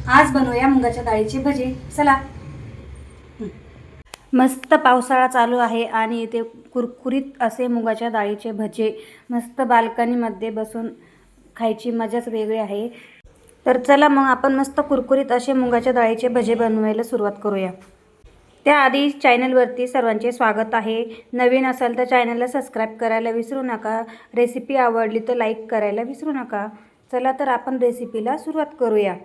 आज बनवूया मुगाच्या डाळीचे भजे। चला। मस्त पावसाळा चालू आहे आणि इथे कुरकुरीत असे मुगाच्या डाळीचे भजे मस्त बाल्कनीमध्ये बसून खायची मजाच वेगळी आहे। तर चला मग आपण मस्त कुरकुरीत असे मुगाच्या डाळीचे भजे बनवायला सुरुवात करूया। त्याआधी चॅनलवरती सर्वांचे स्वागत आहे। नवीन असाल तर चॅनलला सबस्क्राइब करायला विसरू नका। रेसिपी आवडली तर लाईक करायला विसरू नका। चला तर आपण रेसिपीला सुरुवात करूया।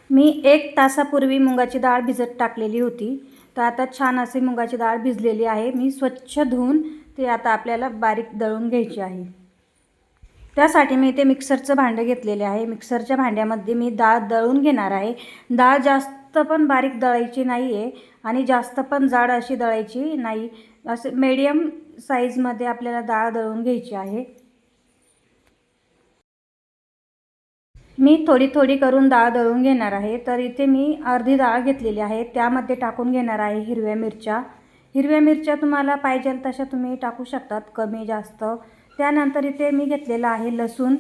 मी 1 तासापूर्वी मुगाची डाळ भिजत टाकलेली होती। तर आता छान अशी मुगाची डाळ भिजलेली आहे। मी स्वच्छ धुवून ते आता आपल्याला बारीक दळून घ्यायची आहे। त्यासाठी मी इथे मिक्सरचं भांडं घेतलेले आहे। मिक्सरच्या भांड्यामध्ये मी डाळ दळून घेणार आहे। डाळ जास्त पण बारीक दळायची नाही आहे आणि जास्त पण जाड अशी दळायची नाही। असे मीडियम साईजमध्ये आपल्याला डाळ दळून घ्यायची आहे। मी थोडी थोडी करून डाळ दळून घेणार आहे। तर इथे मी अर्धी डाळ घेतलेली आहे। त्यामध्ये टाकून घेणार आहे हिरव्या मिरच्या। हिरव्या मिरच्या तुम्हाला पाहिजे तशा तुम्ही टाकू शकतात, कमी जास्त। त्यानंतर इथे मी घेतलेला आहे लसूण।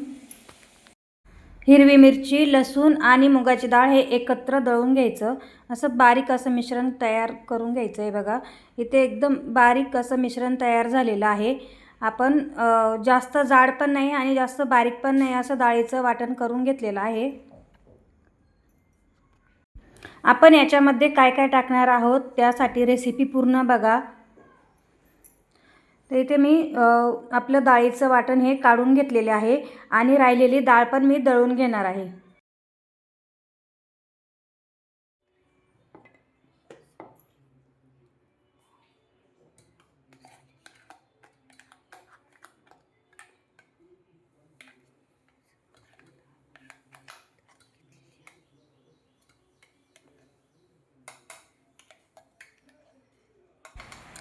हिरवी मिरची, लसूण आणि मुगाची डाळ हे एकत्र दळून घ्यायचं। असं बारीक असं मिश्रण तयार करून घ्यायचं आहे। बघा इथे एकदम बारीक असं मिश्रण तयार झालेलं आहे। आपण जास्त जाड पण नाही आणि जास्त बारीक पण नाही असं डाळीचं वाटण करून घेतलेलं आहे। आपण याच्यामध्ये काय काय टाकणार आहोत त्यासाठी रेसिपी पूर्ण बघा। तर इथे मी आपलं डाळीचं वाटण हे काढून घेतलेले आहे आणि राहिलेली डाळ पण मी दळून घेणार आहे।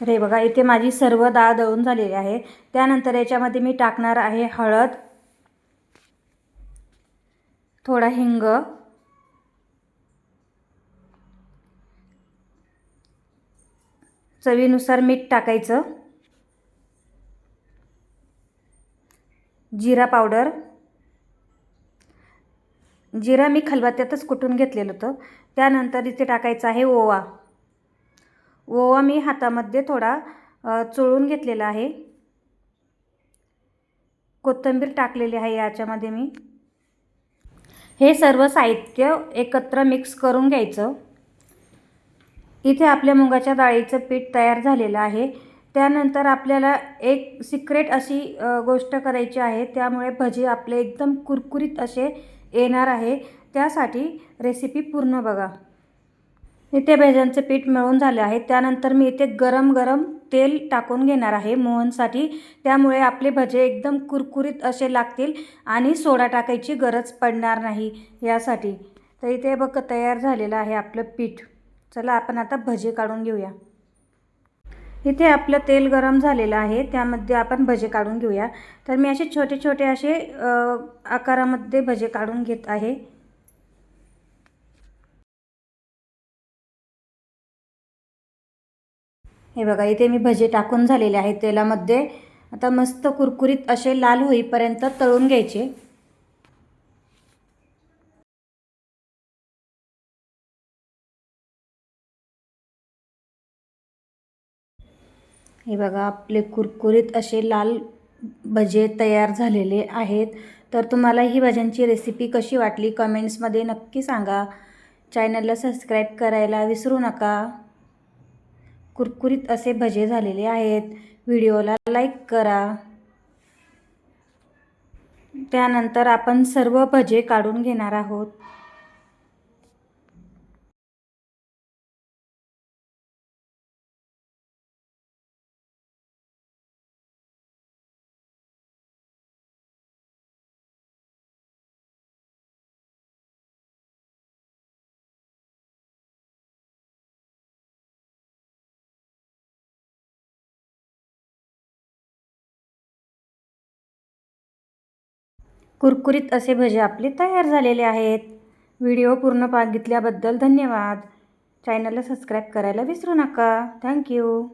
तर हे बघा इथे माझी सर्व डाळ दळून झालेली आहे। त्यानंतर याच्यामध्ये मी टाकणार आहे हळद, थोडा हिंग, चवीनुसार मीठ टाकायचं, जिरा पावडर। जिरा मी खलबत्त्यातच कुटून घेतलेलं होतं। त्यानंतर इथे टाकायचं आहे ओवा। ओवा मी हातामध्ये थोडा चोळून घेतलेला आहे। कोथिंबीर टाकलेली आहे याच्यामध्ये मी। हे सर्व साहित्य एकत्र मिक्स करून घ्यायचं। इथे आपल्या मुगाच्या डाळीचं पीठ तयार झालेलं आहे। त्यानंतर आपल्याला एक सिक्रेट अशी गोष्ट करायची आहे, त्यामुळे भजे आपले एकदम कुरकुरीत असे येणार आहे। त्यासाठी रेसिपी पूर्ण बघा। इथे भज्यांचे पीठ मळून झाले आहे। त्यानंतर मी इथे गरम गरम तेल टाकून घेणार आहे मोहनसाठी। त्यामुळे आपले भजे एकदम कुरकुरीत असे लागतील आणि सोडा टाकायची गरज पडणार नाही यासाठी। तर इथे बघ तयार झालेलं आहे आपलं पीठ। चला आपण आता भजे काढून घेऊया। इथे आपलं तेल गरम झालेलं आहे, त्यामध्ये आपण भजे काढून घेऊया। तर मी असे छोटे छोटे असे आकारामध्ये भजे काढून घेत आहे। हे बघा इथे मी भजे टाकून झालेले आहेत तेलामध्ये। आता मस्त कुरकुरीत असे लाल होईपर्यंत तळून घ्यायचे। हे बघा आपले कुरकुरीत असे लाल भजे तयार झालेले आहेत। तर तुम्हाला ही भज्यांची रेसिपी कशी वाटली कमेंट्समध्ये नक्की सांगा। चॅनलला सबस्क्राइब करायला विसरू नका। कुरकुरीत असे भजे झालेले आहेत। व्हिडिओला लाईक करा। त्यानंतर आपण सर्व भजे काढून घेणार आहोत। कुरकुरीत असे भजे आपले तयार झालेले आहेत। व्हिडिओ पूर्ण बघितल्याबद्दल धन्यवाद। चॅनलला सबस्क्राइब करायला विसरू नका। थँक्यू।